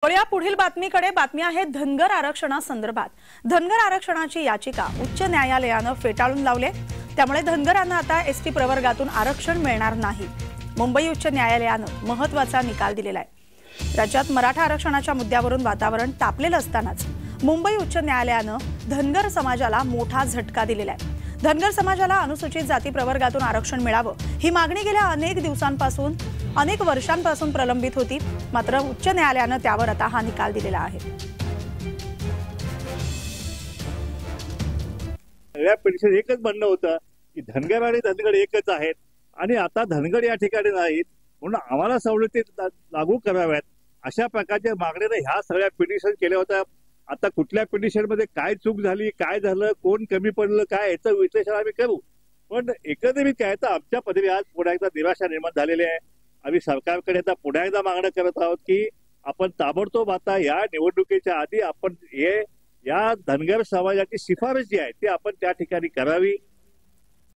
या पुढील बातमीकडे बातमी आहे धनगर आरक्षणासंदर्भात। धनगर आरक्षणाची याचिका उच्च न्यायालयाने फेटाळून लावली। त्यामुळे धनगरांना आता एसटी प्रवर्गातून आरक्षण मिळणार नाही। मुंबई उच्च न्यायालयाने महत्त्वाचा निकाल दिलेला आहे। राज्यात मराठा आरक्षणाच्या मुद्द्यावरून वातावरण तापलेलं असतानाच मुंबई उच्च न्यायालयाने धनगर समाजाला मोठा झटका दिलेला आहे। धनगर समाजाला अनुसूचित जाती प्रवर्गातून आरक्षण मिळावं ही मागणी गेल्या अनेक वर्षांपासून प्रलंबित होती। मात्र उच्च न्यायालयाने त्यावर आता हा निकाल दिलेला आहे। या पिटिशन एकच म्हणणं होतं की धनगर आणि धनगर एकच आहेत आणि आता धनगर या ठिकाणी नाहीत म्हणून आम्हाला सवलती लागू कराव्यात अशा प्रकारच्या मागणीने ह्या सगळ्या पिटिशन केल्या होत्या। आता कुठल्या पिटिशन मध्ये काय चूक झाली, काय झालं, कोण कमी पडलं, काय याचं विश्लेषण आम्ही करू। पण एकंदरीत काय तर आमच्या पदवी आज पुन्हा एकदा निराशा निर्माण झालेली आहे। आम्ही सरकारकडे आता पुन्हा एकदा मागणं करत आहोत की आपण ताबडतोब आता या निवडणुकीच्या आधी आपण या धनगर समाजाची शिफारस जी आहे ती आपण त्या ठिकाणी करावी।